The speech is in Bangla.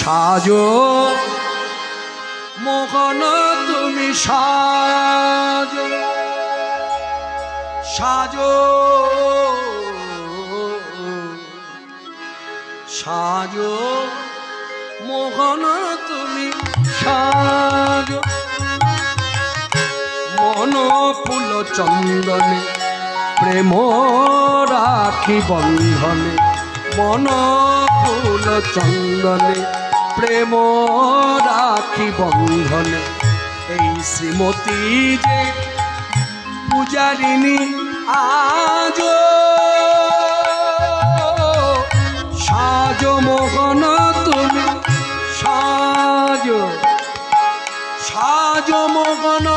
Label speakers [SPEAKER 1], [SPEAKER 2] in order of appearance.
[SPEAKER 1] সাজো মোহন তুমি সাজো সাজো সাজো মোহন তুমি সাজো মন ফুল চন্দনে প্রেম রাখি বন্ধনে মন ফুল চন্দনে প্রেম রাখি বন্ধনে এই শ্রীমতী যে পূজারিণী আজ সাজো মোহন তুমি সাজো সাজো মোহন